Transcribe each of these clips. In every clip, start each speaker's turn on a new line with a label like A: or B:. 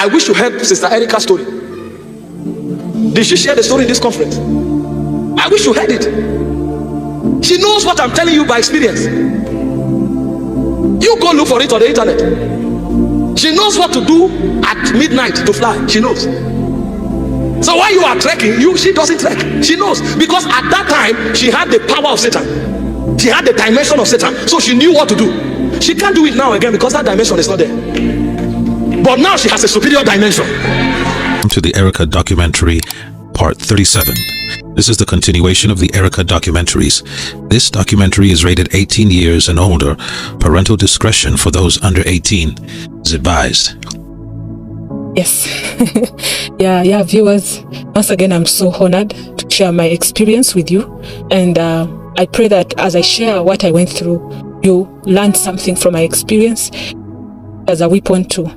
A: I wish you heard Sister Erica's story. Did she share the story in this conference? I wish you heard it. She knows what I'm telling you by experience. You go look for it on the internet. She knows what to do at midnight to fly. She knows. So while you are trekking, she doesn't trek. She knows, because at that time she had the power of Satan. She had the dimension of Satan, so she knew what to do. She can't do it now again because that dimension is not there. But now she has a superior dimension.
B: To the Erica documentary, part 37. This is the continuation of the Erica documentaries. This documentary is rated 18 years and older. Parental discretion for those under 18 is advised.
C: Yes. yeah, viewers. Once again, I'm so honored to share my experience with you. And I pray that as I share what I went through, you learn something from my experience as a weapon to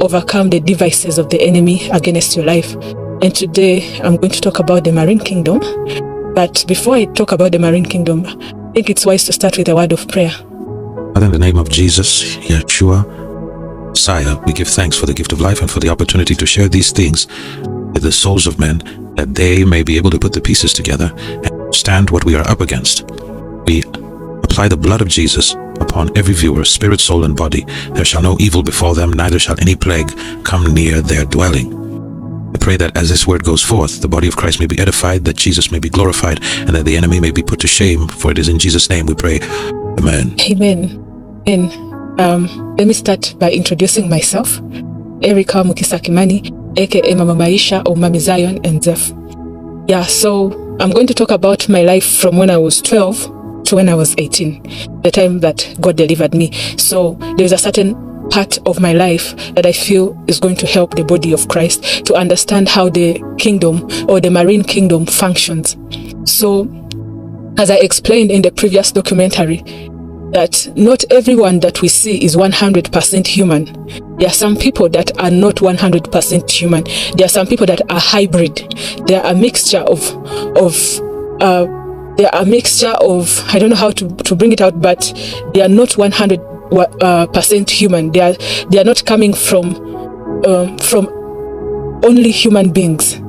C: overcome the devices of the enemy against your life. And today I'm going to talk about the Marine Kingdom. But before I talk about the Marine Kingdom, I think it's wise to start with a word of prayer.
B: Father, in the name of Jesus, Yeshua, Messiah, we give thanks for the gift of life and for the opportunity to share these things with the souls of men, that they may be able to put the pieces together and understand what we are up against. We apply the blood of Jesus upon every viewer, spirit, soul, and body. There shall no evil befall them, neither shall any plague come near their dwelling. I pray that as this word goes forth, the body of Christ may be edified, that Jesus may be glorified, and that the enemy may be put to shame. For it is in Jesus' name we pray. Amen.
C: Amen. Let me start by introducing myself. Erica Mukasi, aka Mama Maisha or Mami Zion and Zeph. Yeah, so I'm going to talk about my life from when I was 12 to when I was 18, the time that God delivered me. So there's a certain part of my life that I feel is going to help the body of Christ to understand how the kingdom or the Marine Kingdom functions. So, as I explained in the previous documentary, that not everyone that we see is 100% human. There are some people that are not 100% human. There are some people that are hybrid. They are a mixture of I don't know how to bring it out, but they are not 100% human. They are not coming from only human beings.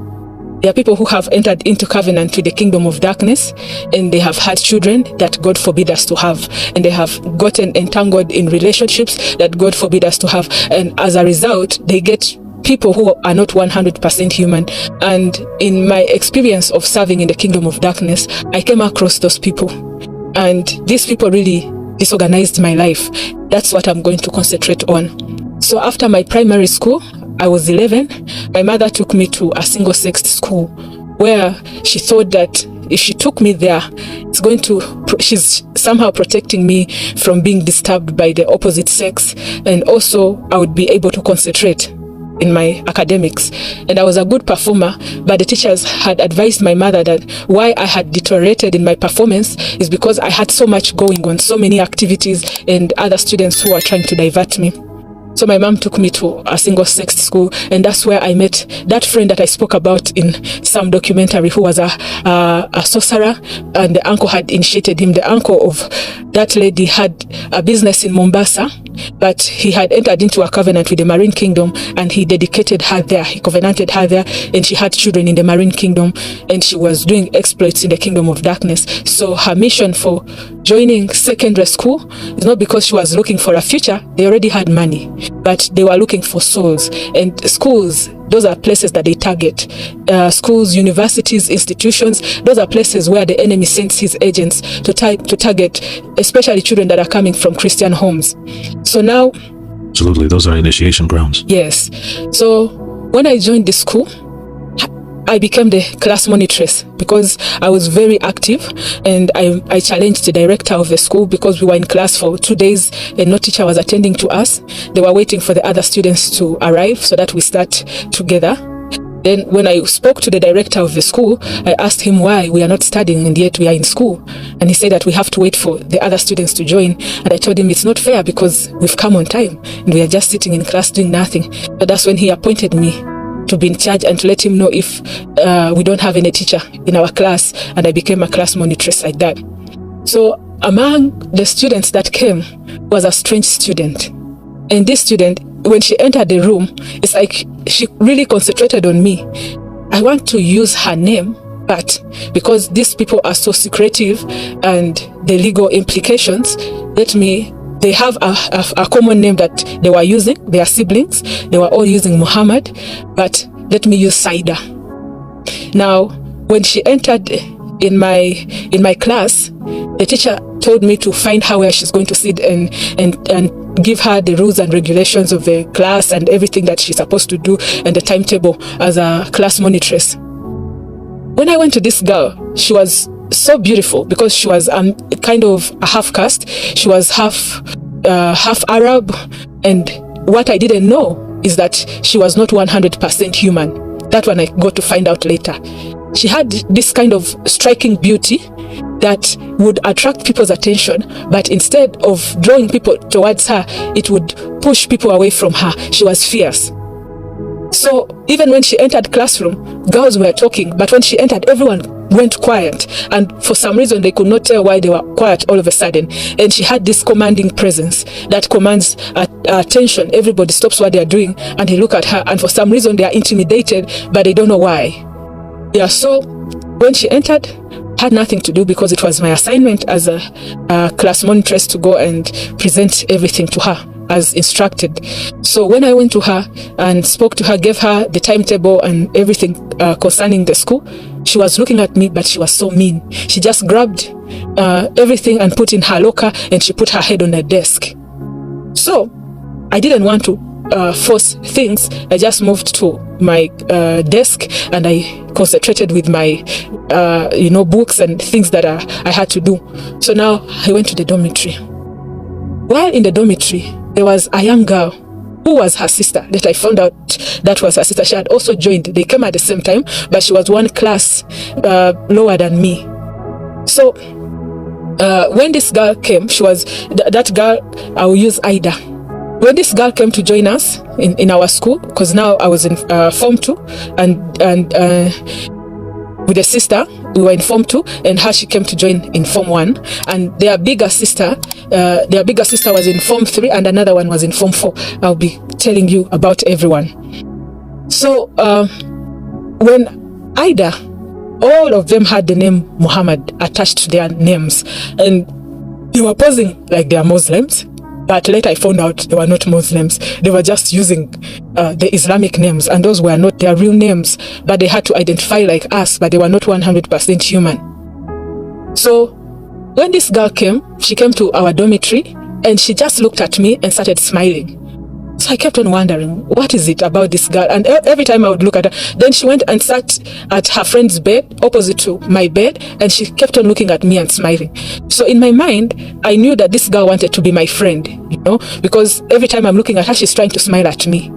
C: There are people who have entered into covenant with the kingdom of darkness, and they have had children that God forbid us to have, and they have gotten entangled in relationships that God forbid us to have, and as a result they get people who are not 100% human. And in my experience of serving in the kingdom of darkness, I came across those people, and these people really disorganized my life. That's what I'm going to concentrate on. So after my primary school, I was 11, my mother took me to a single-sex school where she thought that if she took me there, she's somehow protecting me from being disturbed by the opposite sex, and also I would be able to concentrate in my academics. And I was a good performer, but the teachers had advised my mother that why I had deteriorated in my performance is because I had so much going on, so many activities and other students who were trying to divert me. So my mom took me to a single-sex school, and that's where I met that friend that I spoke about in some documentary, who was a sorcerer, and the uncle had initiated him. The uncle of that lady had a business in Mombasa, but he had entered into a covenant with the Marine Kingdom, and he dedicated her there. He covenanted her there, and she had children in the Marine Kingdom, and she was doing exploits in the kingdom of darkness. So her mission for joining secondary school is not because she was looking for a future. They already had money, but they were looking for souls. And schools, those are places that they target. Schools, universities, institutions, those are places where the enemy sends his agents to target, especially children that are coming from Christian homes. So now...
B: Absolutely, those are initiation grounds.
C: Yes. So when I joined the school, I became the class monitress because I was very active, and I challenged the director of the school because we were in class for 2 days and no teacher was attending to us. They were waiting for the other students to arrive so that we start together. Then when I spoke to the director of the school, I asked him why we are not studying and yet we are in school. And he said that we have to wait for the other students to join. And I told him it's not fair because we've come on time and we are just sitting in class doing nothing. But that's when he appointed me to be in charge and to let him know if we don't have any teacher in our class, and I became a class monitress like that. So among the students that came was a strange student, and this student when she entered the room, it's like she really concentrated on me. I want to use her name, but because these people are so secretive and the legal implications, they have a common name that they were using. They are siblings. They were all using Muhammad, but let me use Saida. Now, when she entered in my class, the teacher told me to find her where she's going to sit and give her the rules and regulations of the class and everything that she's supposed to do and the timetable as a class monitress. When I went to this girl, she was so beautiful because she was kind of a half caste. She was half Arab, and what I didn't know is that she was not 100% human. That one I got to find out later. She had this kind of striking beauty that would attract people's attention, but instead of drawing people towards her, it would push people away from her. She was fierce. So even when she entered classroom, girls were talking, but when she entered, everyone went quiet, and for some reason they could not tell why they were quiet all of a sudden. And she had this commanding presence that commands attention. Everybody stops what they are doing and they look at her, and for some reason they are intimidated, but they don't know why. Yeah, so when she entered, had nothing to do because it was my assignment as a class monitress to go and present everything to her as instructed. So when I went to her and spoke to her, gave her the timetable and everything concerning the school, she was looking at me, but she was so mean. She just grabbed everything and put in her locker, and she put her head on the desk. So I didn't want to force things. I just moved to my desk and I concentrated with my books and things that I had to do. So now I went to the dormitory. While in the dormitory, there was a young girl who was her sister that I found out that was her sister. She had also joined. They came at the same time, but she was one class lower than me. So when this girl came, she was that girl, I will use Ida. When this girl came to join us in our school, because now I was in Form 2, and with a sister, we were in Form 2, and her, she came to join in Form 1, and their bigger sister was in Form 3, and another one was in Form 4. I'll be telling you about everyone. So when Ida, all of them had the name Muhammad attached to their names, and they were posing like they are Muslims. But later I found out they were not Muslims. They were just using the Islamic names, and those were not their real names, but they had to identify like us, but they were not 100% human. So when this girl came, she came to our dormitory and she just looked at me and started smiling. So I kept on wondering, what is it about this girl? And every time I would look at her, then she went and sat at her friend's bed opposite to my bed, and she kept on looking at me and smiling. So in my mind, I knew that this girl wanted to be my friend, because every time I'm looking at her, she's trying to smile at me.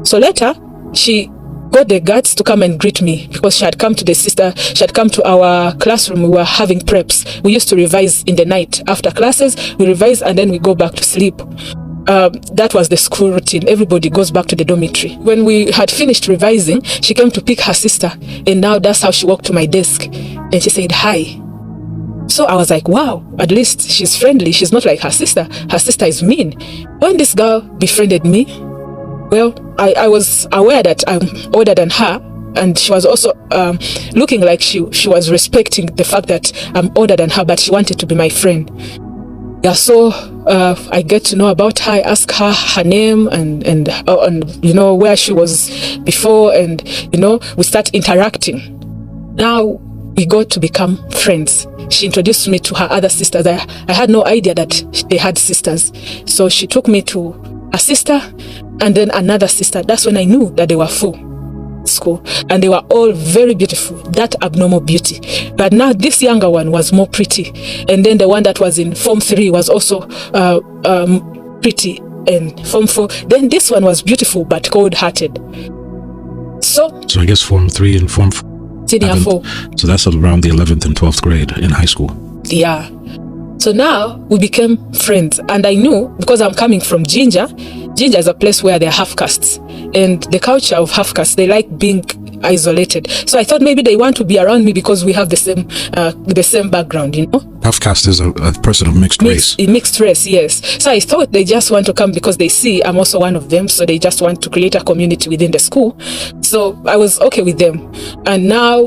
C: So later, she got the guts to come and greet me because she had come to our classroom. We were having preps. We used to revise in the night. After classes, we revise and then we go back to sleep. That was the school routine. Everybody goes back to the dormitory. When we had finished revising, she came to pick her sister, and now that's how she walked to my desk and she said hi. So I was like, wow, at least she's friendly. She's not like her sister. Her sister is mean. When this girl befriended me, well, I was aware that I'm older than her, and she was also looking like she was respecting the fact that I'm older than her, but she wanted to be my friend. Yeah, so I get to know about her. I ask her name and where she was before, and we start interacting. Now we got to become friends. She introduced me to her other sisters. I had no idea that they had sisters. So she took me to a sister and then another sister. That's when I knew that they were full school, and they were all very beautiful, that abnormal beauty. But now this younger one was more pretty, and then the one that was in Form 3 was also pretty, and Form 4, then this one was beautiful but cold-hearted. So
B: I guess Form 3 and Form 4.
C: Senior 4. So
B: that's around the 11th and 12th grade in high school.
C: Yeah. So now we became friends, and I knew, because I'm coming from Jinja is a place where there are half castes, and the culture of half castes, they like being isolated. So I thought maybe they want to be around me because we have the same background, you know.
B: Half caste is a person of mixed race.
C: Mixed race, yes. So I thought they just want to come because they see I'm also one of them. So they just want to create a community within the school. So I was okay with them. And now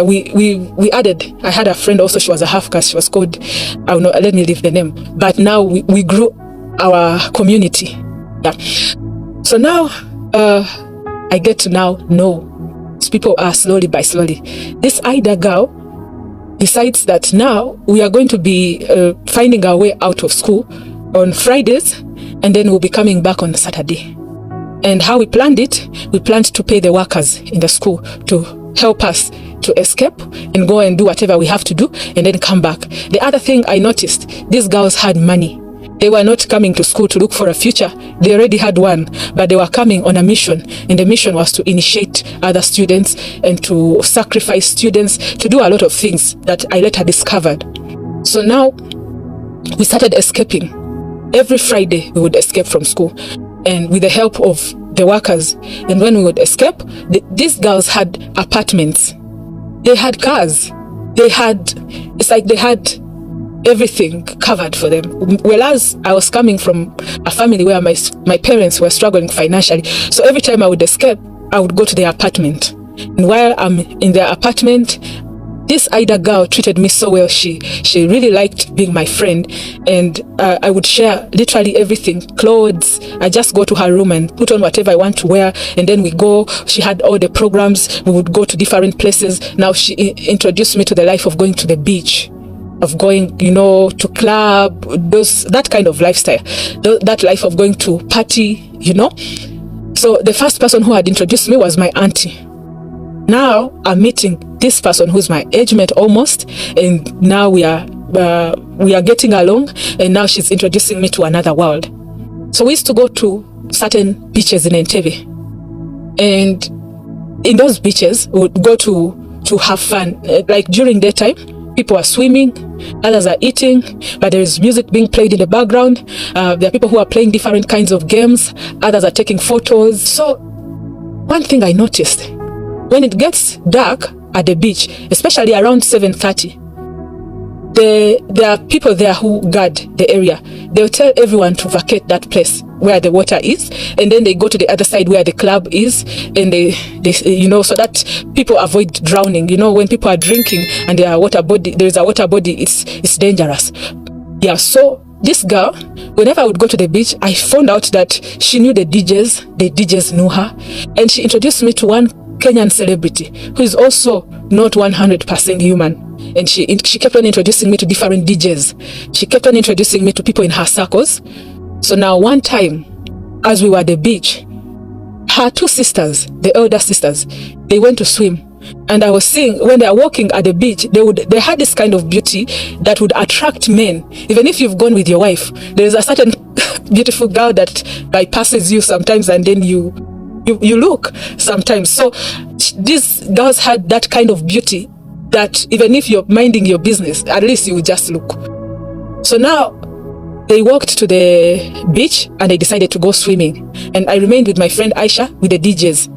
C: we added, I had a friend also, she was a half caste. She was called, I don't know, let me leave the name. But now we grew our community. Yeah. So now I get to now know people are slowly by slowly. This Ida girl decides that now we are going to be finding our way out of school on Fridays, and then we'll be coming back on Saturday. And how we planned it, we planned to pay the workers in the school to help us to escape and go and do whatever we have to do and then come back. The other thing I noticed, these girls had money. They were not coming to school to look for a future. They already had one, but they were coming on a mission. And the mission was to initiate other students and to sacrifice students, to do a lot of things that I later discovered. So now we started escaping. Every Friday we would escape from school, and with the help of the workers. And when we would escape, these girls had apartments. They had cars. It's like they had everything covered for them. Whereas I was coming from a family where my parents were struggling financially. So every time I would escape, I would go to their apartment. And while I'm in their apartment, this Ida girl treated me so well. She really liked being my friend, and I would share literally everything. Clothes, I just go to her room and put on whatever I want to wear, and then we go. She had all the programs. We would go to different places. Now she introduced me to the life of going to the beach, of going, to club, that kind of lifestyle, that life of going to party, So the first person who had introduced me was my auntie. Now I'm meeting this person who's my age mate almost, and now we are getting along, and now she's introducing me to another world. So we used to go to certain beaches in Entebbe, and in those beaches we would go to have fun. Like during daytime, people are swimming, others are eating, but there is music being played in the background. There are people who are playing different kinds of games, others are taking photos. So one thing I noticed, when it gets dark at the beach, especially around 7:30, there are people there who guard the area. They'll tell everyone to vacate that place where the water is, and then they go to the other side where the club is, and they so that people avoid drowning. When people are drinking and there is a water body, it's dangerous. Yeah, so this girl, whenever I would go to the beach, I found out that she knew the DJs knew her, and she introduced me to one Kenyan celebrity who is also not 100% human, and she kept on introducing me to different DJs. She kept on introducing me to people in her circles. So now one time, as we were at the beach, her two sisters, the elder sisters, they went to swim, and I was seeing when they are walking at the beach, they had this kind of beauty that would attract men. Even if you've gone with your wife, there is a certain beautiful girl that bypasses you sometimes, and then you look sometimes. So these girls had that kind of beauty that even if you're minding your business, at least you would just look. So now they walked to the beach and they decided to go swimming, and I remained with my friend Aisha with the DJs.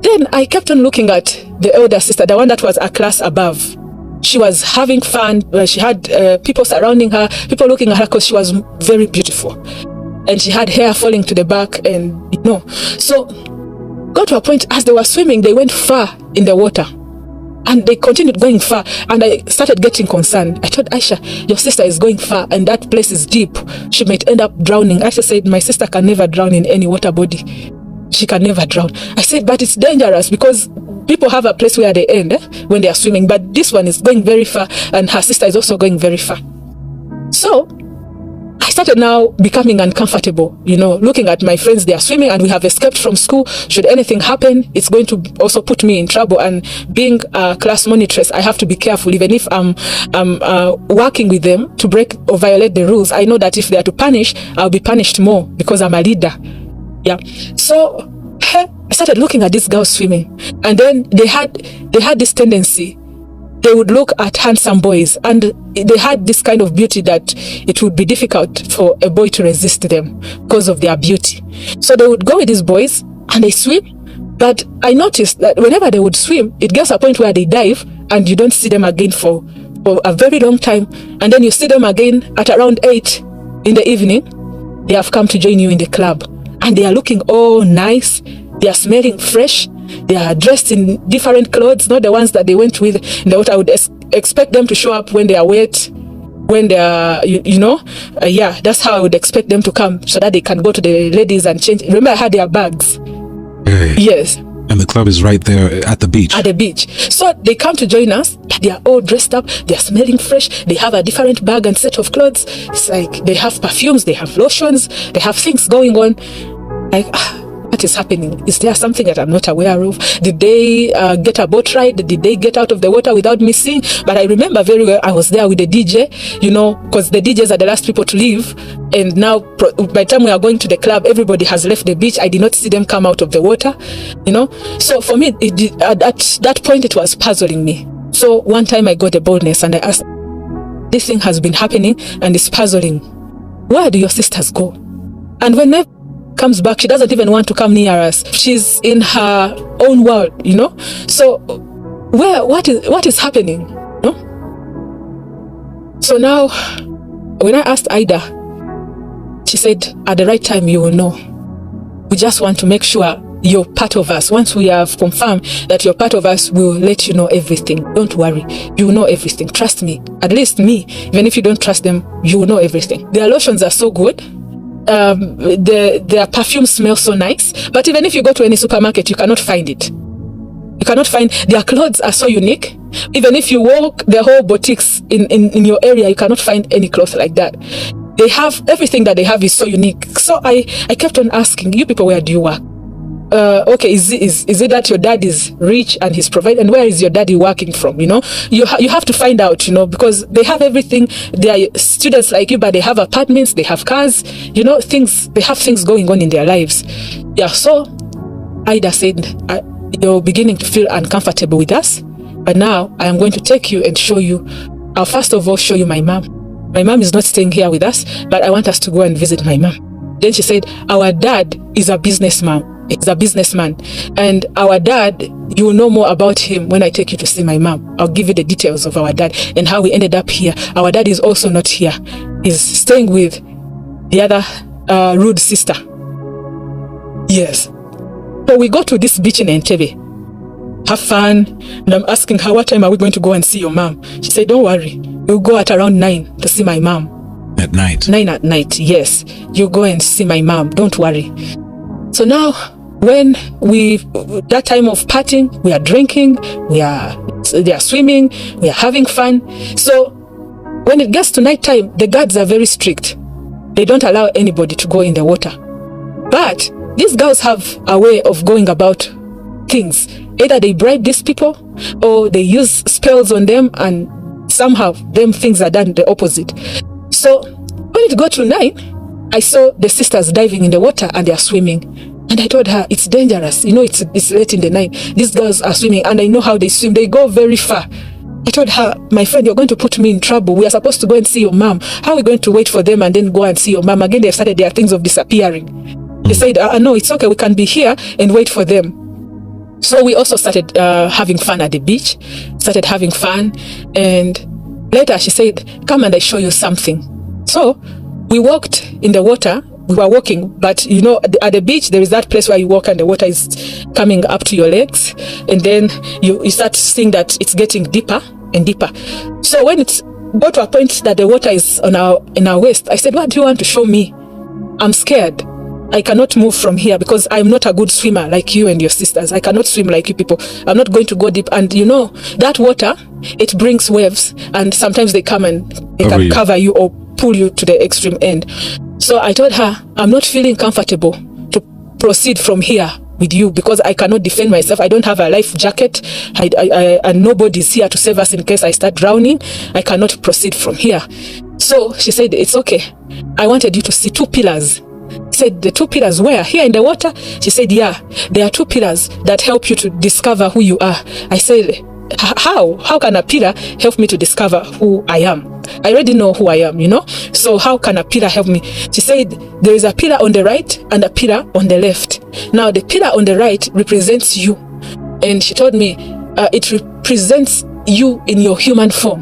C: Then I kept on looking at the elder sister, the one that was a class above. She was having fun. She had people surrounding her, people looking at her because she was very beautiful. And she had hair falling to the back, and So got to a point, as they were swimming, they went far in the water. And they continued going far, and I started getting concerned. I told Aisha, your sister is going far, and that place is deep. She might end up drowning. Aisha said, my sister can never drown in any water body. She can never drown. I said, but it's dangerous because people have a place where they end when they are swimming, but this one is going very far, and her sister is also going very far. So I started now becoming uncomfortable, looking at my friends, they are swimming and we have escaped from school. Should anything happen, it's going to also put me in trouble. And being a class monitress, I have to be careful. Even if I'm working with them to break or violate the rules, I know that if they are to punish, I'll be punished more because I'm a leader. Yeah. So I started looking at these girls swimming, and then they had this tendency. They would look at handsome boys, and they had this kind of beauty that it would be difficult for a boy to resist them because of their beauty. So they would go with these boys and they swim, But I noticed that whenever they would swim, it gets a point where they dive and you don't see them again for a very long time. And then you see them again at around 8 in the evening. They have come to join you in the club. And they are looking all nice. They are smelling fresh. They are dressed in different clothes, not the ones that they went with in the water. I would expect them to show up when they are wet, when they are, yeah, that's how I would expect them to come, so that they can go to the ladies and change. Remember, I had their bags.
B: Hey.
C: Yes.
B: And the club is right there at the beach.
C: At the beach. So they come to join us. They are all dressed up. They are smelling fresh. They have a different bag and set of clothes. It's like they have perfumes. They have lotions. They have things going on. Like, what is happening? Is there something that I'm not aware of? Did they get a boat ride? Did they get out of the water without me seeing? But I remember very well, I was there with the DJ, because the DJs are the last people to leave. And now, by the time we are going to the club, everybody has left the beach. I did not see them come out of the water, So for me, at that point, it was puzzling me. So one time I got the boldness and I asked, this thing has been happening and it's puzzling. Where do your sisters go? And when I comes back, she doesn't even want to come near us. She's in her own world, So what is happening? So now when I asked Ida, she said, at the right time you will know. We just want to make sure you're part of us. Once we have confirmed that you're part of us, we'll let you know everything. Don't worry, you will know everything. Trust me. At least me, even if you don't trust them, you will know everything. Their lotions are so good. Their perfume smells so nice, but even if you go to any supermarket, you cannot find it. You cannot find. Their clothes are so unique. Even if you walk the whole boutiques in your area, you cannot find any cloth like that. They have everything that they have is so unique. So I kept on asking, you people, where do you work? Okay, is it that your dad is rich and he's providing? And where is your daddy working from? You have to find out, because they have everything. They are students like you, but they have apartments, they have cars, things. They have things going on in their lives. Yeah. So Ida said, you're beginning to feel uncomfortable with us, but now I am going to take you and show you. I'll first of all show you my mom. My mom is not staying here with us, but I want us to go and visit my mom. Then she said, our dad is a businessman. He's a businessman, and our dad, you will know more about him when I take you to see my mom. I'll give you the details of our dad and how we ended up here. Our dad is also not here. He's staying with the other rude sister. Yes. So we go to this beach in Entebbe, have fun, and I'm asking her, what time are we going to go and see your mom? She said, don't worry, we'll go at around 9 to see my mom.
B: At night? 9 at night,
C: yes. You go and see my mom, don't worry. So now, when that time of partying, we are drinking, they are swimming, we are having fun. So when it gets to night time, the guards are very strict. They don't allow anybody to go in the water. But these girls have a way of going about things. Either they bribe these people or they use spells on them, and somehow them things are done the opposite. So when it got to 9, I saw the sisters diving in the water and they are swimming. And I told her, it's dangerous. It's late in the night. These girls are swimming and I know how they swim. They go very far. I told her, my friend, you're going to put me in trouble. We are supposed to go and see your mom. How are we going to wait for them and then go and see your mom? Again, they've started their things of disappearing. They said, no, it's okay. We can be here and wait for them. So we also started having fun at the beach, started having fun. And later she said, come and I show you something. So we walked in the water. We were walking, but at the beach, there is that place where you walk and the water is coming up to your legs. And then you start seeing that it's getting deeper and deeper. So when it's got to a point that the water is in our waist, I said, what do you want to show me? I'm scared. I cannot move from here because I'm not a good swimmer like you and your sisters. I cannot swim like you people. I'm not going to go deep. And that water, it brings waves, and sometimes they come and they can cover you or pull you to the extreme end. So I told her, I'm not feeling comfortable to proceed from here with you because I cannot defend myself. I don't have a life jacket, and nobody's here to save us in case I start drowning. I cannot proceed from here. So she said, it's okay. I wanted you to see 2 pillars. I said, the 2 pillars where? Here in the water? She said, yeah, there are 2 pillars that help you to discover who you are. I said, how? How can a pillar help me to discover who I am? I already know who I am, So how can a pillar help me? She said, there is a pillar on the right and a pillar on the left. Now, the pillar on the right represents you. And she told me, it represents you in your human form.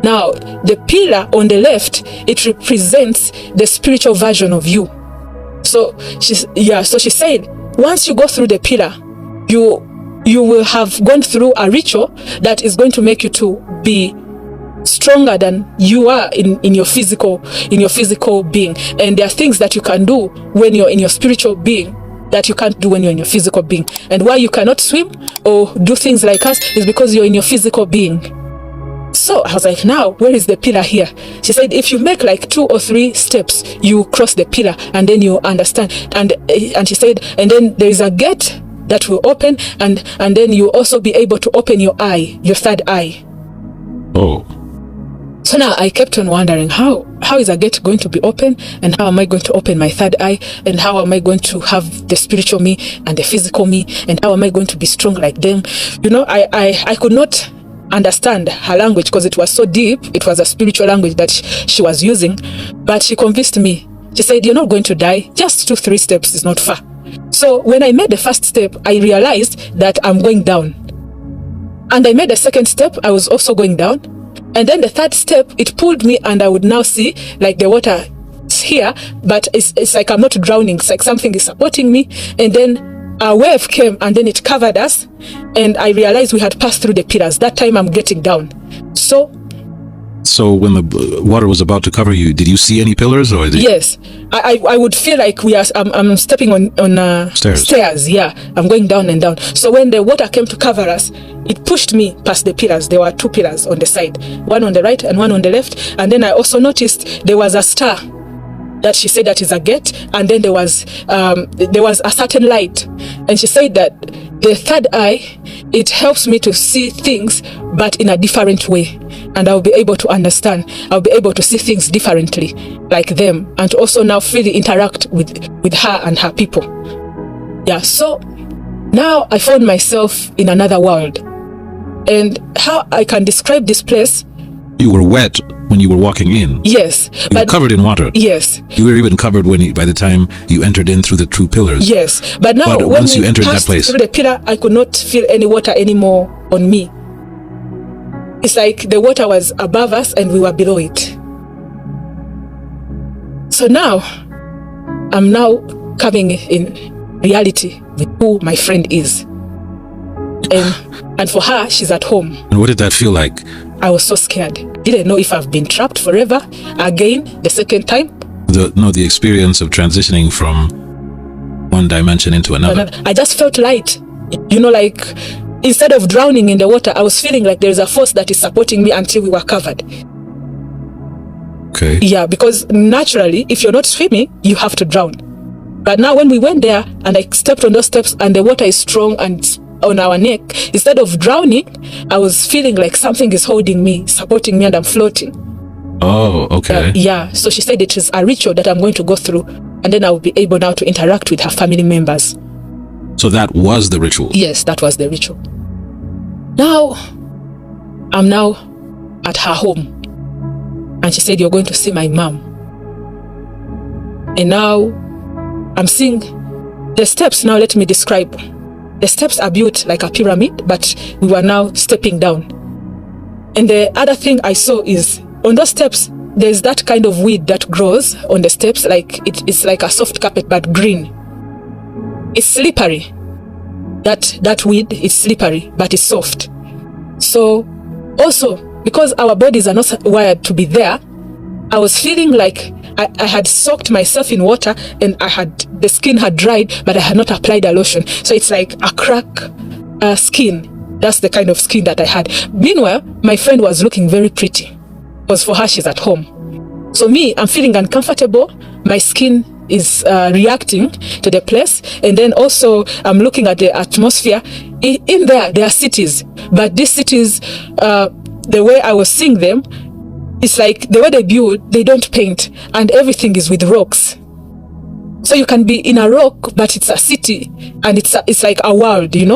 C: Now, the pillar on the left, it represents the spiritual version of you. So she said, once you go through the pillar, you will have gone through a ritual that is going to make you to be stronger than you are in your physical being. And there are things that you can do when you're in your spiritual being that you can't do when you're in your physical being. And why you cannot swim or do things like us is because you're in your physical being. So I was like, now, where is the pillar here? She said, if you make like 2 or 3 steps, you cross the pillar and then you understand. And she said, and then there is a gate that will open, and then you also be able to open your eye, your third eye.
B: Oh.
C: So now I kept on wondering, how is a gate going to be open, and how am I going to open my third eye, and how am I going to have the spiritual me and the physical me, and how am I going to be strong like them? I could not understand her language because it was so deep. It was a spiritual language that she was using, but she convinced me. She said, you're not going to die. Just 2-3 steps is not far. So when I made the first step, I realized that I'm going down. And I made the second step, I was also going down. And then the third step, it pulled me, and I would now see like the water is here, but it's like I'm not drowning. It's like something is supporting me. And then a wave came, and then it covered us. And I realized we had passed through the pillars. That time I'm getting down. So
B: when the water was about to cover you, did you see any pillars, or
C: yes, I would feel like I'm stepping on stairs. Yeah, I'm going down and down. So when the water came to cover us, it pushed me past the pillars. There were 2 pillars on the side, one on the right and one on the left. And then I also noticed there was a star that she said that is a gate, and then there was a certain light, and she said that the third eye, it helps me to see things but in a different way, and I'll be able to understand. I'll be able to see things differently like them, and also now freely interact with her and her people. Yeah, so now I found myself in another world. And how I can describe this place,
B: you were wet when you were walking in.
C: Yes.
B: You were covered in water.
C: Yes.
B: You were even covered by the time you entered in through the 2 pillars.
C: Yes. But now when
B: once you
C: we
B: entered
C: passed
B: that place,
C: through the pillar, I could not feel any water anymore on me. It's like the water was above us and we were below it. So now, I'm now coming in reality with who my friend is. And for her, she's at home.
B: And what did that feel like?
C: I was so scared. Didn't know if I've been trapped forever again, the second time.
B: The experience of transitioning from one dimension into another.
C: I just felt light. Like instead of drowning in the water, I was feeling like there's a force that is supporting me until we were covered.
B: Okay.
C: Yeah, because naturally, if you're not swimming, you have to drown. But now when we went there and I stepped on those steps and the water is strong and on our neck, instead of drowning, I was feeling like something is holding me, supporting me, and I'm floating.
B: Oh, okay.
C: Yeah, so she said it is a ritual that I'm going to go through, and then I will be able now to interact with her family members.
B: So that was the ritual?
C: Yes, that was the ritual. Now, I'm now at her home, and she said, you're going to see my mom. And now, I'm seeing the steps. Now let me describe. The steps are built like a pyramid, but we were now stepping down. And the other thing I saw is, on those steps, there's that kind of weed that grows on the steps, like it's like a soft carpet, but green. It's slippery. That weed is slippery, but it's soft. So, also, because our bodies are not wired to be there, I was feeling like I had soaked myself in water, and the skin had dried, but I had not applied a lotion. So it's like a crack skin. That's the kind of skin that I had. Meanwhile, my friend was looking very pretty, because for her, she's at home. So me, I'm feeling uncomfortable. My skin is reacting to the place. And then also, I'm looking at the atmosphere. In there are cities. But these cities, the way I was seeing them, it's like the way they build, they don't paint, and everything is with rocks. So you can be in a rock, but it's a city, and it's like a world, There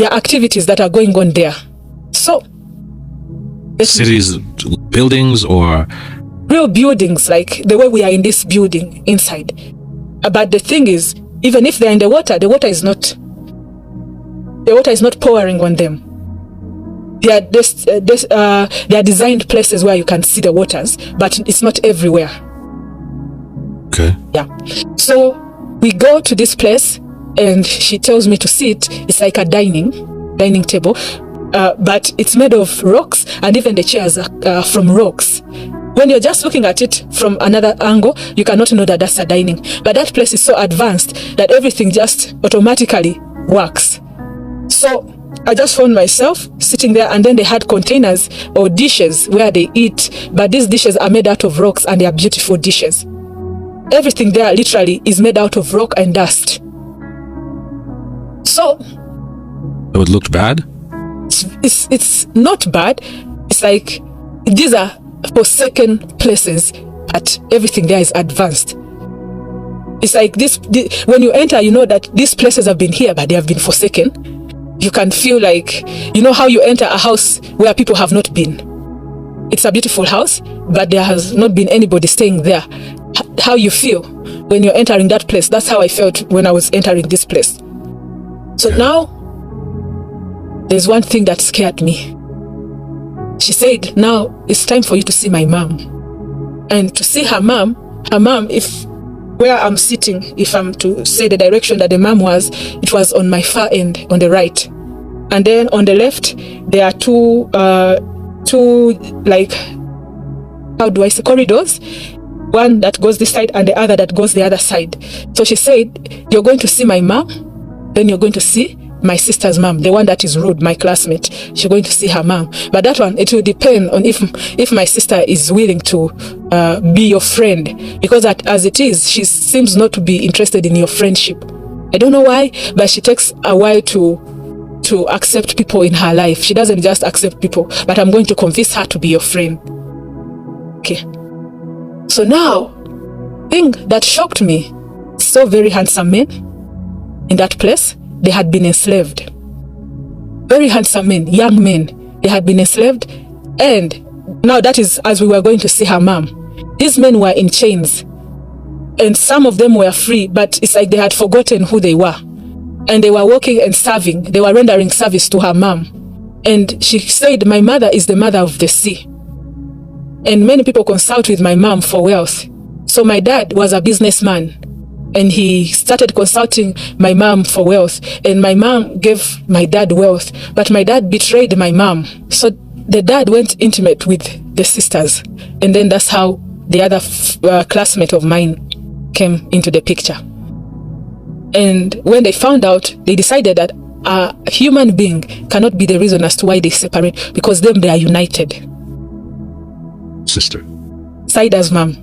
C: are activities that are going on there. So
B: Cities, buildings, or
C: real buildings, like the way we are in this building inside. But the thing is, even if they're in the water is not pouring on them. They are designed places where you can see the waters, but it's not everywhere.
B: Okay.
C: Yeah. So we go to this place and she tells me to sit. It's like a dining table, but it's made of rocks, and even the chairs are from rocks. When you're just looking at it from another angle, you cannot know that that's a dining. But that place is so advanced that everything just automatically works. So I just found myself sitting there, and then they had containers or dishes where they eat, but these dishes are made out of rocks and they are beautiful dishes. Everything there literally is made out of rock and dust. So
B: it looked bad?
C: It's not bad. It's like these are forsaken places, but everything there is advanced. It's like this when you enter, you know that these places have been here, but they have been forsaken. You can feel like, you know how you enter a house where people have not been. It's a beautiful house, but there has not been anybody staying there. How you feel when you're entering that place, that's how I felt when I was entering this place. So now, there's one thing that scared me. She said, now it's time for you to see my mom. And to see her mom, if where I'm sitting, if I'm to say the direction that the mom was, it was on my far end, on the right. And then on the left, there are two like, how do I say, corridors. One that goes this side and the other that goes the other side. So she said, you're going to see my mom, then you're going to see my sister's mom, the one that is rude, my classmate. She's going to see her mom. But that one, it will depend on if my sister is willing to be your friend. Because as it is, she seems not to be interested in your friendship. I don't know why, but she takes a while to accept people in her life. She doesn't just accept people, but I'm going to convince her to be your friend. Okay. So now, thing that shocked me, so very handsome men in that place, they had been enslaved. Very handsome men, young men, they had been enslaved. And now that is as we were going to see her mom. These men were in chains. And some of them were free, but it's like they had forgotten who they were. And they were working and serving. They were rendering service to her mom. And she said, my mother is the mother of the sea. And many people consult with my mom for wealth. So my dad was a businessman. And he started consulting my mom for wealth. And my mom gave my dad wealth. But my dad betrayed my mom. So the dad went intimate with the sisters. And then that's how the other classmate of mine came into the picture. And when they found out, they decided that a human being cannot be the reason as to why they separate. Because them, they are united.
B: Sister.
C: Saida's mom.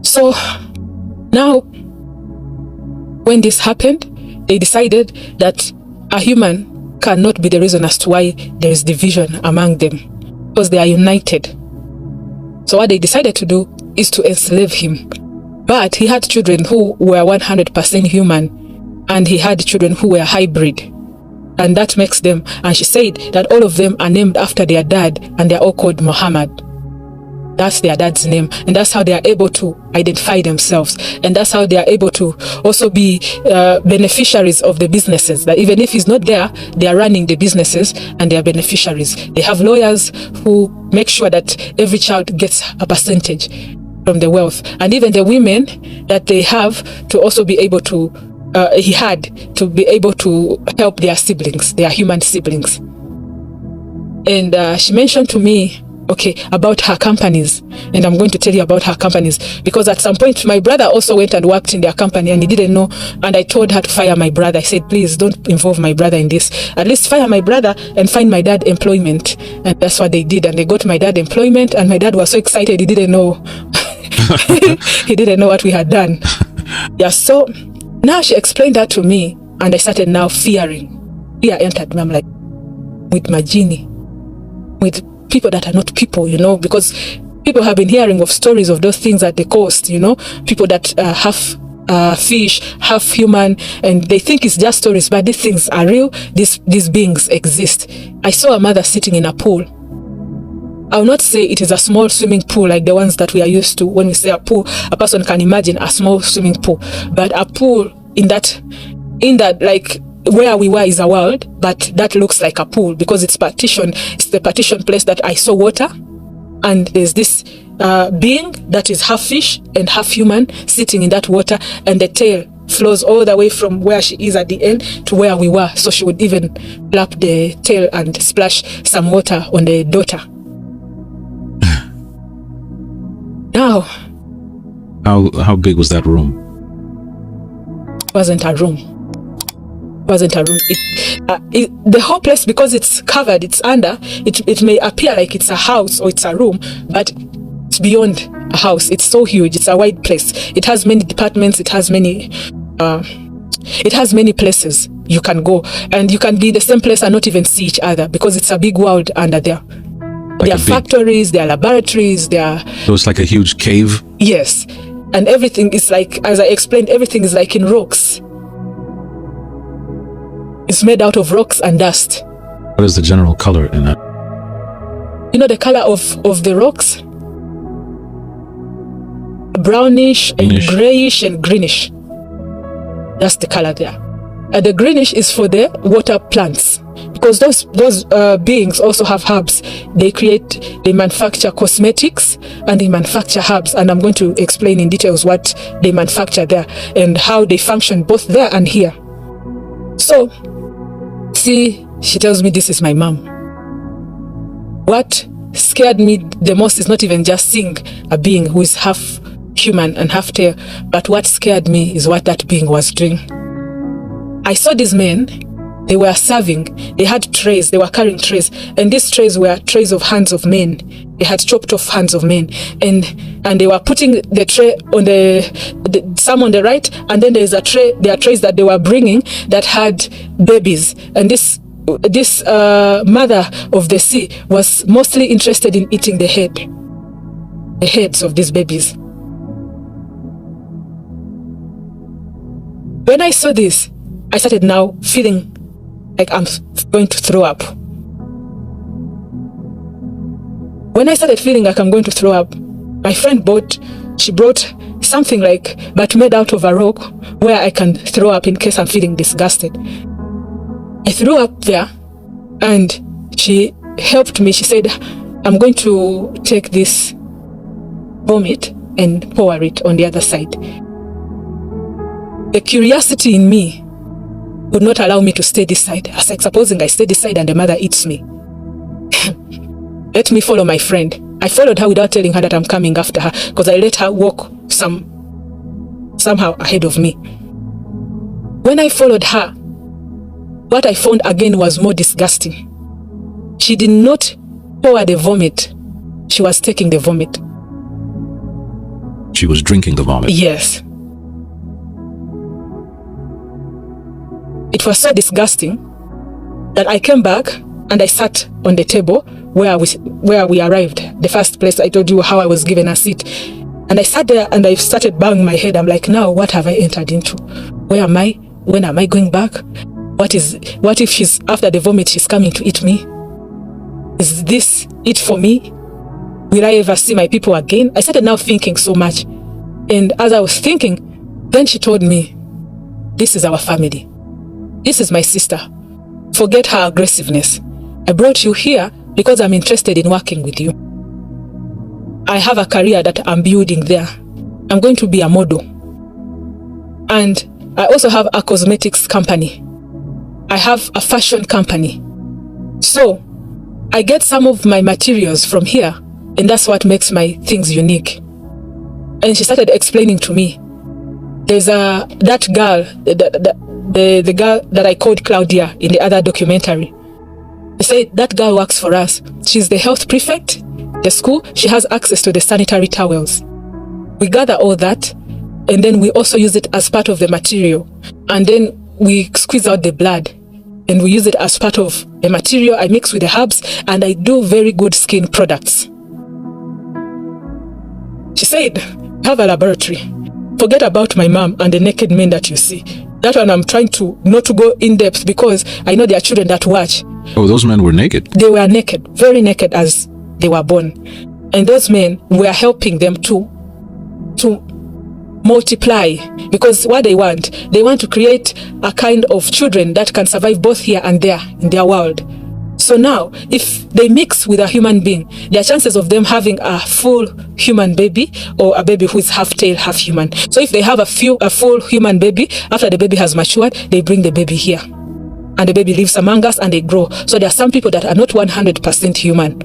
C: So now, when this happened, they decided that a human cannot be the reason as to why there is division among them, because they are united. So what they decided to do is to enslave him. But he had children who were 100% human, and he had children who were hybrid. And that makes them, and she said that all of them are named after their dad, and they're all called Muhammad. That's their dad's name, and that's how they are able to identify themselves, and that's how they are able to also be beneficiaries of the businesses. That even if he's not there, they are running the businesses and they are beneficiaries. They have lawyers who make sure that every child gets a percentage from the wealth, and even the women that they have to also be able to he had to be able to help their siblings, their human siblings. And she mentioned to me, okay, about her companies, and I'm going to tell you about her companies, because at some point my brother also went and worked in their company and he didn't know, and I told her to fire my brother. I said, please don't involve my brother in this, at least fire my brother and find my dad employment. And that's what they did, and they got my dad employment, and my dad was so excited, he didn't know he didn't know what we had done. Yeah, so now she explained that to me, and I started now fearing. Fear entered me. I'm like, with my genie, with people that are not people, you know, because people have been hearing of stories of those things at the coast, you know, people that have fish, half human, and they think it's just stories, but these things are real. These beings exist. I saw a mother sitting in a pool. I will not say it is a small swimming pool like the ones that we are used to. When we say a pool, a person can imagine a small swimming pool, but a pool in that like where we were is a world, but that looks like a pool because it's partition. It's the partition place that I saw water, and there's this being that is half fish and half human sitting in that water, and the tail flows all the way from where she is at the end to where we were, so she would even flap the tail and splash some water on the daughter. Now,
B: how big was that room?
C: Wasn't a room. The whole place, because it's covered, it's under, it may appear like it's a house or it's a room, but it's beyond a house. It's so huge. It's a wide place. It has many departments. It has many places you can go, and you can be the same place and not even see each other because it's a big world under there. Like there are factories, there are laboratories,
B: So it's like a huge cave?
C: Yes. And everything is like, as I explained, everything is like in rocks. It's made out of rocks and dust.
B: What is the general color in that?
C: You know the color of the rocks? Brownish and grayish and greenish. That's the color there. And the greenish is for the water plants, because those beings also have herbs. They manufacture cosmetics and they manufacture herbs, and I'm going to explain in details what they manufacture there and how they function both there and here. So, see, she tells me this is my mom. What scared me the most is not even just seeing a being who is half human and half tail, but what scared me is what that being was doing. I saw these men, they were serving, they had trays, they were carrying trays, and these trays were trays of hands of men. They had chopped off hands of men, and they were putting the tray on some on the right, and then there are trays that they were bringing that had babies, and this mother of the sea was mostly interested in eating the heads of these babies. When I saw this, I started now feeling like I'm going to throw up. When I started feeling like I'm going to throw up, my friend brought something but made out of a rock where I can throw up in case I'm feeling disgusted. I threw up there, and she helped me. She said, I'm going to take this vomit and pour it on the other side. The curiosity in me would not allow me to stay this side. I was like, supposing I stay this side and the mother eats me. Let me follow my friend. I followed her without telling her that I'm coming after her, because I let her walk somehow ahead of me. When I followed her, what I found again was more disgusting. She did not pour the vomit. She was taking the vomit.
B: She was drinking the vomit?
C: Yes. It was so disgusting that I came back and I sat on the table where we arrived. The first place I told you how I was given a seat. And I sat there and I started banging my head. I'm like, now what have I entered into? Where am I? When am I going back? What if she's, after the vomit, she's coming to eat me? Is this it for me? Will I ever see my people again? I started now thinking so much. And as I was thinking, then she told me, this is our family. This is my sister. Forget her aggressiveness. I brought you here because I'm interested in working with you. I have a career that I'm building there. I'm going to be a model. And I also have a cosmetics company. I have a fashion company. So I get some of my materials from here, and that's what makes my things unique. And she started explaining to me. There's that girl, the girl that I called Claudia in the other documentary. They say that girl works for us. She's the health prefect, the school. She has access to the sanitary towels. We gather all that, and then we also use it as part of the material. And then we squeeze out the blood, and we use it as part of the material. I mix with the herbs, and I do very good skin products. She said, have a laboratory. forget about my mom and the naked men that you see. That one I'm trying to not to go in depth, because I know there are children that watch.
B: Oh, those men were naked?
C: They were naked, very naked as they were born. And those men were helping them to multiply, because what they want to create a kind of children that can survive both here and there in their world. So now, if they mix with a human being, there are chances of them having a full human baby, or a baby who is half tail, half human. So if they have a full human baby, after the baby has matured, they bring the baby here. And the baby lives among us and they grow. So there are some people that are not 100% human.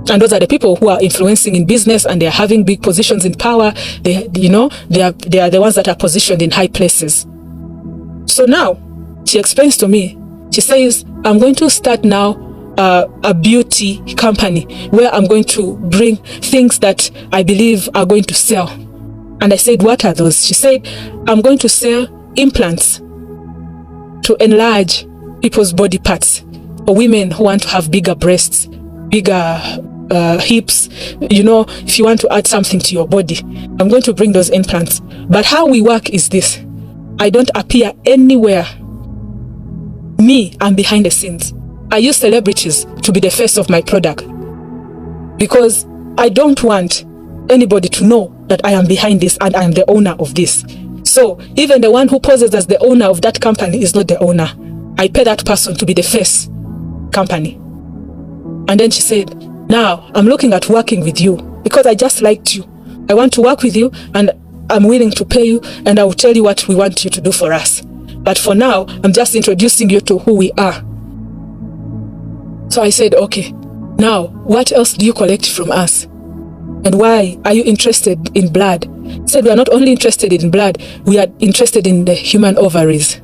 C: And those are the people who are influencing in business, and they're having big positions in power. They are the ones that are positioned in high places. So now, she explains to me, she says, I'm going to start now a beauty company where I'm going to bring things that I believe are going to sell. And I said, what are those? She said, I'm going to sell implants to enlarge people's body parts, for women who want to have bigger breasts, bigger hips. If you want to add something to your body, I'm going to bring those implants. But how we work is this: I don't appear anywhere. Me, I'm behind the scenes. I use celebrities to be the face of my product, because I don't want anybody to know that I am behind this and I am the owner of this. So even the one who poses as the owner of that company is not the owner. I pay that person to be the face company. And then she said, now I'm looking at working with you because I just liked you. I want to work with you, and I'm willing to pay you, and I will tell you what we want you to do for us. But for now, I'm just introducing you to who we are. So I said, okay, now what else do you collect from us? And why are you interested in blood? He said, we are not only interested in blood, we are interested in the human ovaries,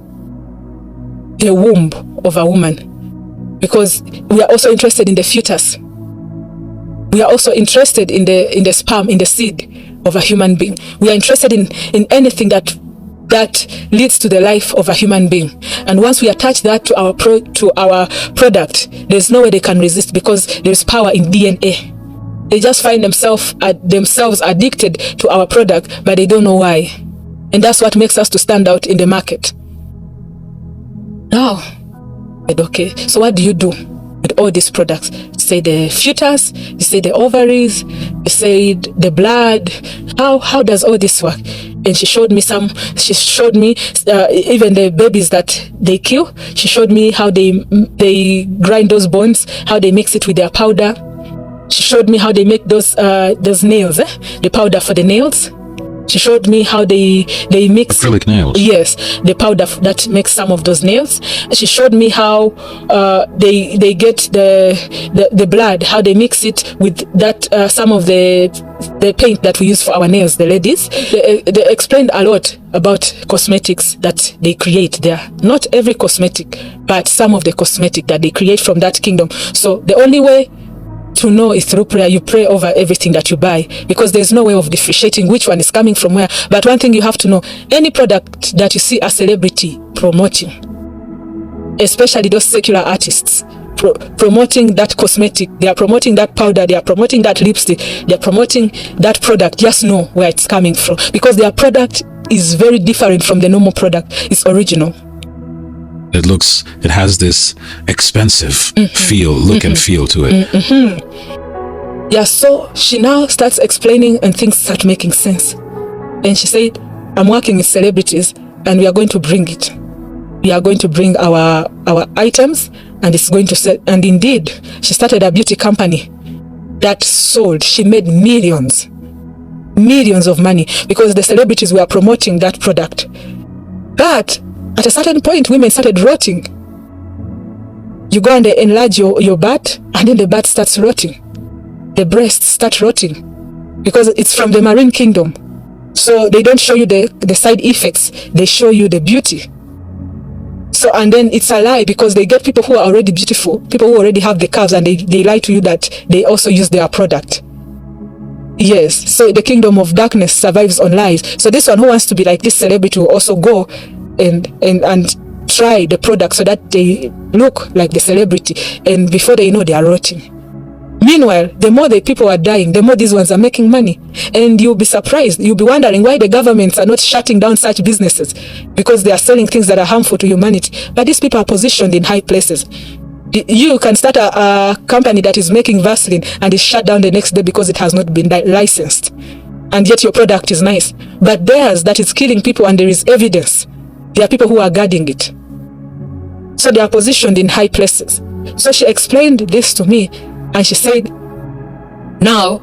C: the womb of a woman. Because we are also interested in the fetus. We are also interested in the sperm, in the seed of a human being. We are interested in anything that leads to the life of a human being. And once we attach that to our product, there's no way they can resist, because there's power in DNA. They just find themselves addicted to our product, but they don't know why. And that's what makes us to stand out in the market. Now, okay, so what do you do with all these products? You say the fetus, you say the ovaries, you say the blood. How does all this work? And she showed me even the babies that they kill. She showed me how they grind those bones, how they mix it with their powder. She showed me how they make those nails, the powder for the nails. She showed me how they mix
B: acrylic nails.
C: Yes, the powder that makes some of those nails. She showed me how they get the blood, how they mix it with that some of the paint that we use for our nails, the ladies. They explained a lot about cosmetics that they create there. Not every cosmetic, but some of the cosmetic that they create from that kingdom. So the only way to know is through prayer. You pray over everything that you buy, because there's no way of differentiating which one is coming from where. But one thing you have to know, any product that you see a celebrity promoting, especially those secular artists promoting that cosmetic, they are promoting that powder, they are promoting that lipstick, they are promoting that product, just know where it's coming from, because their product is very different from the normal product. It's original.
B: It has this expensive look and feel to it.
C: Yeah, so she now starts explaining and things start making sense. And she said, I'm working with celebrities and we are going to bring it. We are going to bring our items, and it's going to sell. And indeed, she started a beauty company that sold. She made millions of money because the celebrities were promoting that product. But at a certain point, women started rotting. You go and they enlarge your butt, and then the butt starts rotting. The breasts start rotting because it's from the marine kingdom. So they don't show you the side effects. They show you the beauty. So, and then it's a lie, because they get people who are already beautiful, people who already have the curves, and they lie to you that they also use their product. Yes, so the kingdom of darkness survives on lies. So this one who wants to be like this celebrity will also go and try the product so that they look like the celebrity, and before they know, they are rotting. Meanwhile, the more the people are dying, the more these ones are making money. And you'll be surprised. You'll be wondering why the governments are not shutting down such businesses, because they are selling things that are harmful to humanity. But these people are positioned in high places. You can start a company that is making Vaseline and is shut down the next day because it has not been licensed. And yet your product is nice. But theirs that is killing people, and there is evidence. There are people who are guarding it. So they are positioned in high places. So she explained this to me, and she said, now,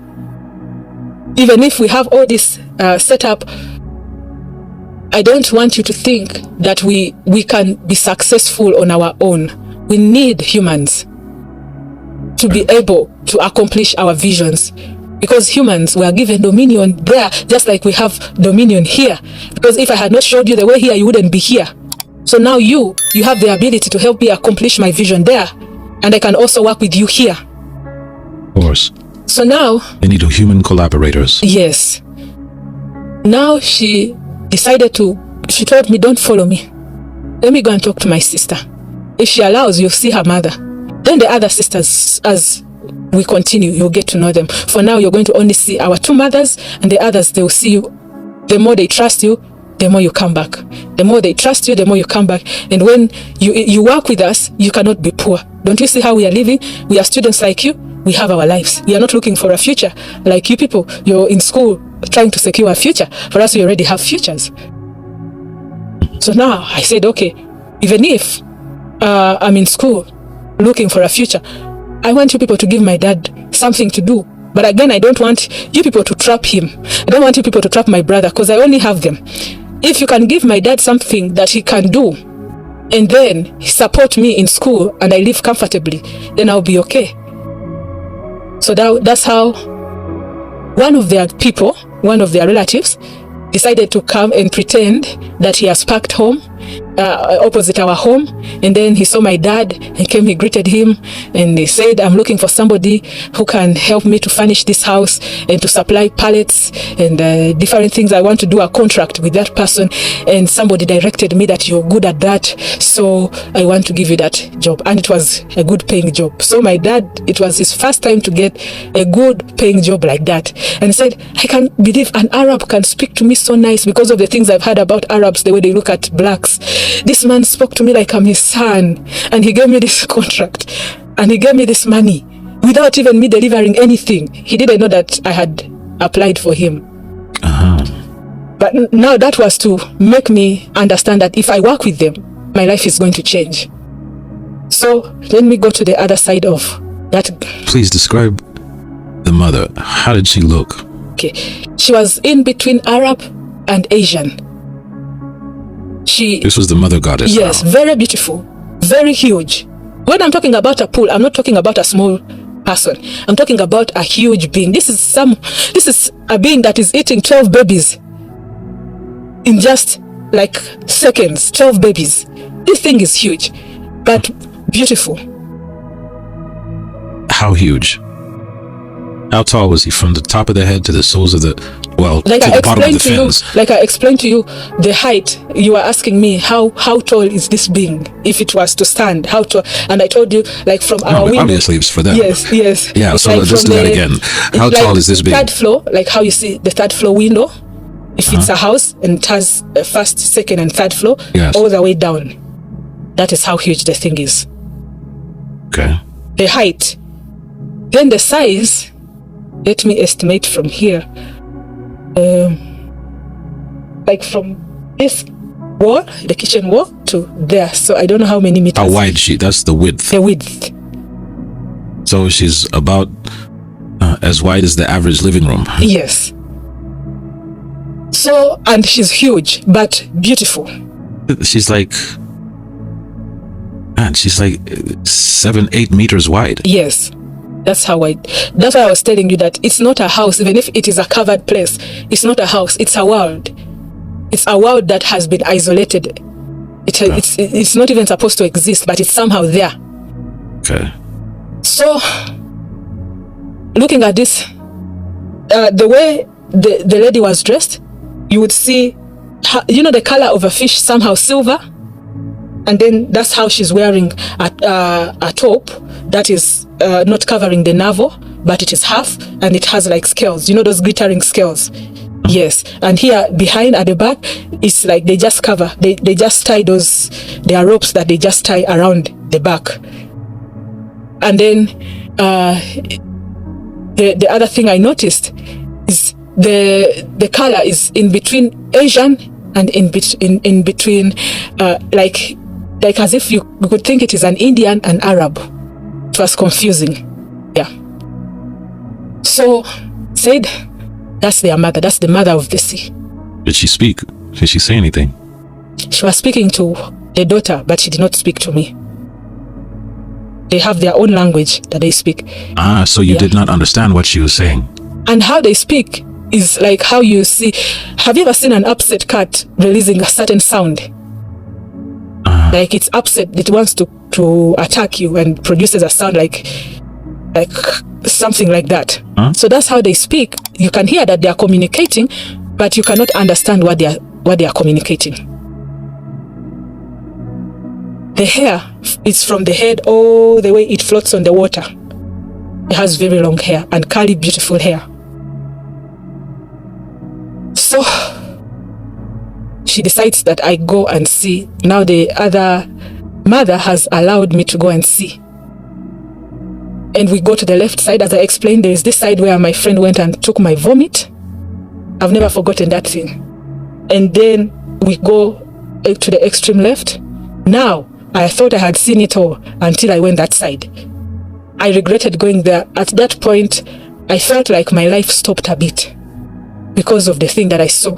C: even if we have all this set up, I don't want you to think that we can be successful on our own. We need humans to be able to accomplish our visions, because humans were given dominion there, just like we have dominion here. Because if I had not showed you the way here, you wouldn't be here. So now you have the ability to help me accomplish my vision there, and I can also work with you here.
B: Of course.
C: So now
B: they need human collaborators.
C: Yes. Now she decided she told me, don't follow me. Let me go and talk to my sister. If she allows, you'll see her mother. Then the other sisters, as we continue, you'll get to know them. For now, you're going to only see our two mothers, and the others, they'll see you. The more they trust you, the more you come back. The more they trust you, the more you come back. And when you work with us, you cannot be poor. Don't you see how we are living? We are students like you. We have our lives. We are not looking for a future like you people. You're in school trying to secure a future. For us, we already have futures. So now I said, okay, even if I'm in school looking for a future, I want you people to give my dad something to do. But again, I don't want you people to trap him. I don't want you people to trap my brother, because I only have them. If you can give my dad something that he can do, and then support me in school, and I live comfortably, then I'll be okay. So that's how one of their people, one of their relatives, decided to come and pretend that he has parked home opposite our home, and then he saw my dad and came. He greeted him, and he said, I'm looking for somebody who can help me to furnish this house and to supply pallets and different things. I want to do a contract with that person, and somebody directed me that you're good at that, so I want to give you that job. And it was a good paying job. So my dad, it was his first time to get a good paying job like that, and he said, I can't believe an Arab can speak to me so nice, because of the things I've heard about Arabs, the way they look at blacks. This man spoke to me like I'm his son, and he gave me this contract, and he gave me this money without even me delivering anything. He didn't know that I had applied for him. But now that was to make me understand that if I work with them, my life is going to change. So let me go to the other side of that.
B: Please describe the mother. How did she look?
C: Okay, she was in between Arab and Asian. This
B: was the mother goddess.
C: Yes, very beautiful, very huge. When I'm talking about a pool, I'm not talking about a small person. I'm talking about a huge being. This is a being that is eating 12 babies in just like seconds. 12 babies. This thing is huge, but beautiful.
B: How huge? How tall was he, from the top of the head to the soles of the,
C: like
B: to the bottom of the fins?
C: Like I explained to you, the height. You were asking me how tall is this being if it was to stand? How tall? And I told you, like from our window.
B: Obviously it's for them.
C: Yes.
B: Yeah. So
C: like
B: let's do that again. How tall is this being?
C: Third floor, like how you see the third floor window. If it's a house and it has a first, second, and third floor, all the way down. That is how huge the thing is.
B: Okay.
C: The height, then the size. Let me estimate from here. Like from this wall, the kitchen wall, to there. So I don't know how many meters.
B: How wide she? That's the width.
C: The width.
B: So she's about as wide as the average living room.
C: Yes. So, and she's huge, but beautiful.
B: She's like 7-8 meters wide.
C: Yes. That's why I was telling you that it's not a house. Even if it is a covered place, it's not a house. It's a world. It's a world that has been isolated. It's not even supposed to exist, but it's somehow there.
B: Okay.
C: So, looking at this, the way the lady was dressed, you would see, the color of a fish, somehow silver. And then that's how she's wearing a top that is not covering the navel, but it is half, and it has like scales, you know, those glittering scales. Yes, and here behind at the back, it's like they just cover, they just tie those, there are ropes that they just tie around the back. And then the other thing I noticed is the color is in between Asian and in between like as if you could think it is an Indian and Arab. It was confusing. Yeah. So said, that's their mother. That's the mother of the sea.
B: Did she speak? Did she say anything?
C: She was speaking to the daughter, but she did not speak to me. They have their own language that they speak.
B: Ah, so you did not understand what she was saying. And
C: how they speak is like how you see. Have you ever seen an upset cat releasing a certain sound? Like it's upset, it wants to attack you and produces a sound like something like that. So that's how they speak. You can hear that they are communicating, but you cannot understand what they are communicating. The hair is from the head all the way it floats on the water. It has very long hair and curly, beautiful hair. So she decides that I go and see. Now the other mother has allowed me to go and see. And we go to the left side. As I explained, there is this side where my friend went and took my vomit. I've never forgotten that thing. And then we go to the extreme left. Now, I thought I had seen it all until I went that side. I regretted going there. At that point, I felt like my life stopped a bit because of the thing that I saw.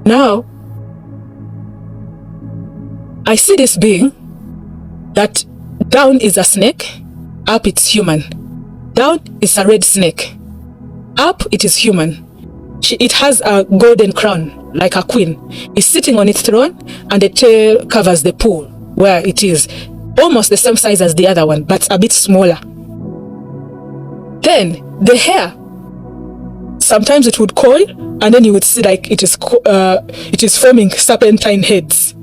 C: Now, I see this being that down is a snake, up it's human. Down is a red snake, up it is human. It has a golden crown, like a queen. It's sitting on its throne, and the tail covers the pool where it is. Almost the same size as the other one, but a bit smaller. Then, the hair, sometimes it would coil, and then you would see like it is forming serpentine heads.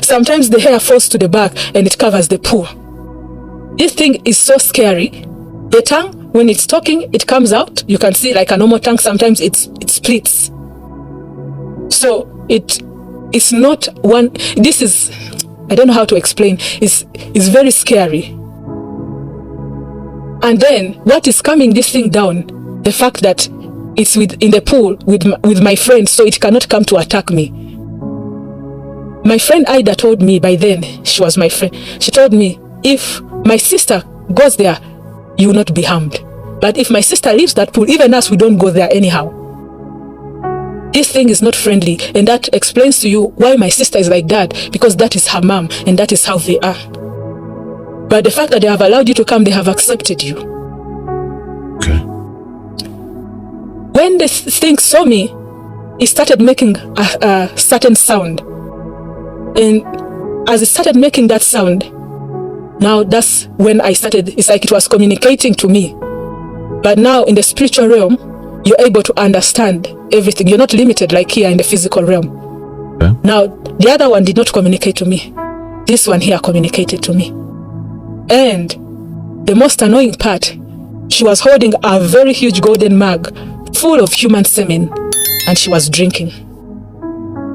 C: Sometimes the hair falls to the back, and it covers the pool. This thing is so scary. The tongue, when it's talking, it comes out. You can see like a normal tongue, sometimes it splits. So it's not one, this is, I don't know how to explain, it's very scary. And then what is coming this thing down, the fact that it's in the pool with my friend, so it cannot come to attack me. My friend Ida told me by then, she was my friend, she told me, if my sister goes there, you will not be harmed. But if my sister leaves that pool, even us, we don't go there anyhow. This thing is not friendly, and that explains to you why my sister is like that, because that is her mom, and that is how they are. But the fact that they have allowed you to come, they have accepted you.
B: Okay.
C: When this thing saw me, it started making a certain sound. And as it started making that sound, now that's when I started, it's like it was communicating to me. But now in the spiritual realm, you're able to understand everything. You're not limited like here in the physical realm.
B: Okay.
C: Now, the other one did not communicate to me. This one here communicated to me. And the most annoying part, she was holding a very huge golden mug full of human semen, and she was drinking.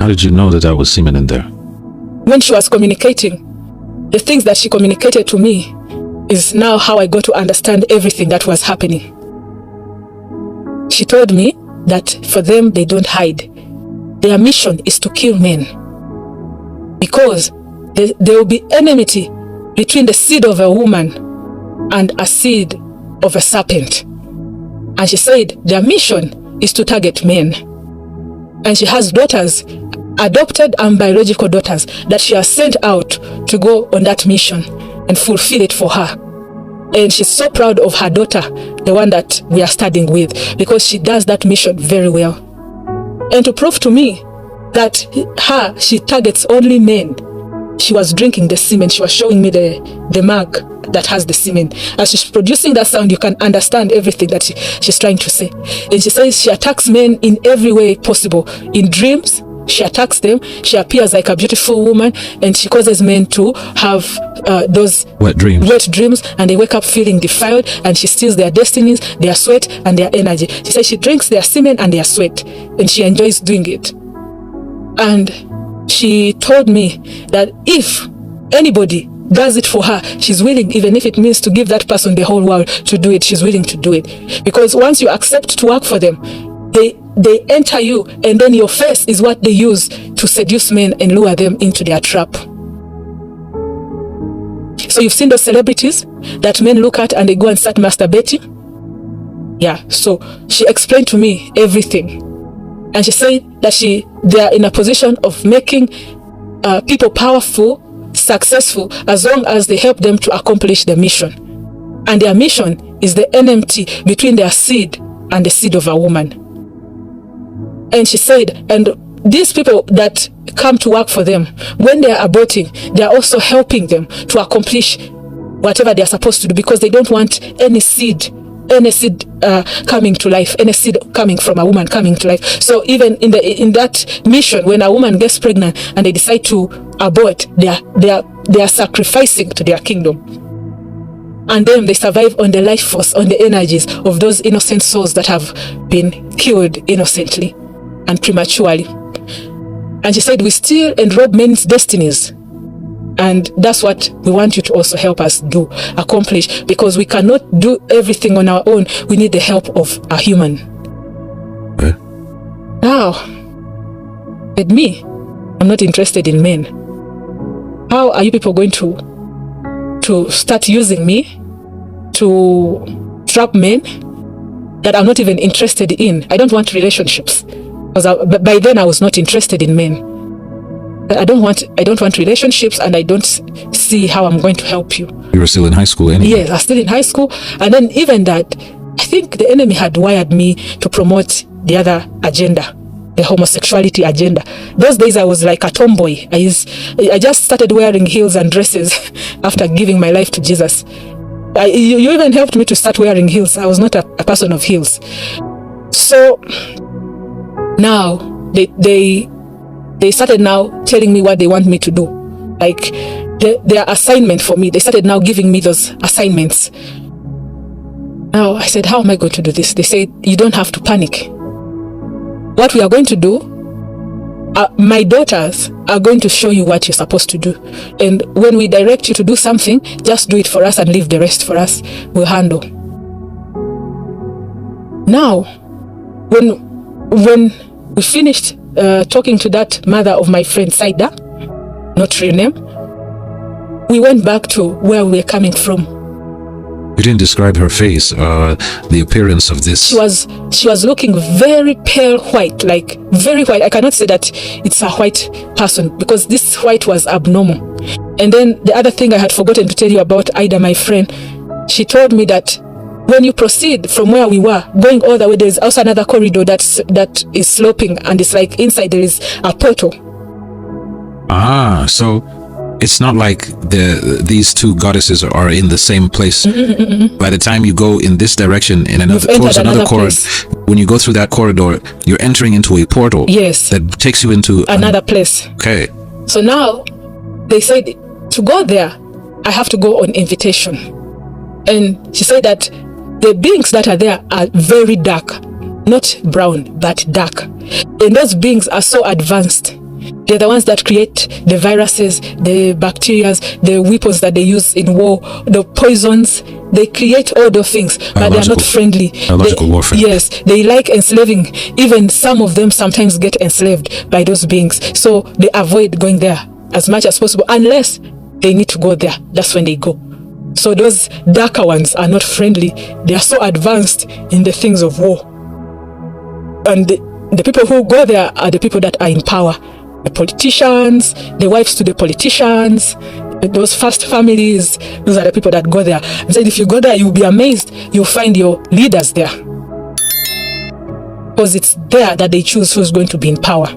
B: How did you know that there was semen in there?
C: When she was communicating, the things that she communicated to me is now how I got to understand everything that was happening. She told me that for them, they don't hide. Their mission is to kill men, because there will be enmity between the seed of a woman and a seed of a serpent. And she said their mission is to target men. And she has daughters, adopted and biological daughters, that she has sent out to go on that mission and fulfill it for her. And she's so proud of her daughter, the one that we are studying with, because she does that mission very well. And to prove to me that she targets only men, she was drinking the semen. She was showing me the mug that has the semen. As she's producing that sound, you can understand everything that she's trying to say. And she says she attacks men in every way possible. In dreams, she attacks them. She appears like a beautiful woman, and she causes men to have those
B: wet dreams,
C: and they wake up feeling defiled, and she steals their destinies, their sweat, and their energy. She says she drinks their semen and their sweat, and she enjoys doing it. And she told me that if anybody does it for her, she's willing, even if it means to give that person the whole world to do it, she's willing to do it. Because once you accept to work for them, they enter you, and then your face is what they use to seduce men and lure them into their trap. So you've seen those celebrities that men look at and they go and start masturbating? Yeah, so she explained to me everything. And she said that they are in a position of making people powerful, successful, as long as they help them to accomplish their mission. And their mission is the enmity between their seed and the seed of a woman. And she said, and these people that come to work for them, when they are aborting, they are also helping them to accomplish whatever they are supposed to do, because they don't want any seed coming to life, any seed coming from a woman coming to life. So even in that mission, when a woman gets pregnant and they decide to abort, they are sacrificing to their kingdom. And then they survive on the life force, on the energies of those innocent souls that have been killed innocently and prematurely. And she said, we steal and rob men's destinies. And that's what we want you to also help us accomplish, because we cannot do everything on our own. We need the help of a human. Now, with me, I'm not interested in men. How are you people going to start using me to trap men that I'm not even interested in? I don't want relationships, because by then I was not interested in men. I don't want relationships, and I don't see how I'm going to help you.
B: You were still in high school anyway?
C: Yes, I was still in high school. And then even that, I think the enemy had wired me to promote the other agenda, the homosexuality agenda. Those days I was like a tomboy. I just started wearing heels and dresses after giving my life to Jesus. You even helped me to start wearing heels. I was not a person of heels. So now they started now telling me what they want me to do. Like their assignment for me, they started now giving me those assignments. Now I said, how am I going to do this? They said, you don't have to panic. What we are going to do, my daughters are going to show you what you're supposed to do. And when we direct you to do something, just do it for us and leave the rest for us. We'll handle. Now, when we finished talking to that mother of my friend Saida, not real name, we went back to where we were coming from.
B: You didn't describe her face, the appearance of this.
C: She was looking very pale white, like very white. I cannot say that it's a white person, because this white was abnormal. And then the other thing I had forgotten to tell you about Ida, my friend, she told me that when you proceed from where we were, going all the way, there's also another corridor that is sloping, and it's like inside there is a portal.
B: Ah, so it's not like these two goddesses are in the same place. By the time you go in this direction, towards another corridor, when you go through that corridor, you're entering into a portal.
C: Yes.
B: That takes you into
C: another place.
B: Okay.
C: So now they said to go there, I have to go on invitation. And she said that the beings that are there are very dark, not brown, but dark. And those beings are so advanced. They're the ones that create the viruses, the bacteria, the weapons that they use in war, the poisons. They create all those things, but they are not friendly.
B: Biological warfare.
C: Yes, they like enslaving. Even some of them sometimes get enslaved by those beings. So they avoid going there as much as possible, unless they need to go there. That's when they go. So those darker ones are not friendly. They are so advanced in the things of war. And the people who go there are the people that are in power. The politicians, the wives to the politicians, those first families, those are the people that go there. And said if you go there, you'll be amazed. You'll find your leaders there. Because it's there that they choose who's going to be in power.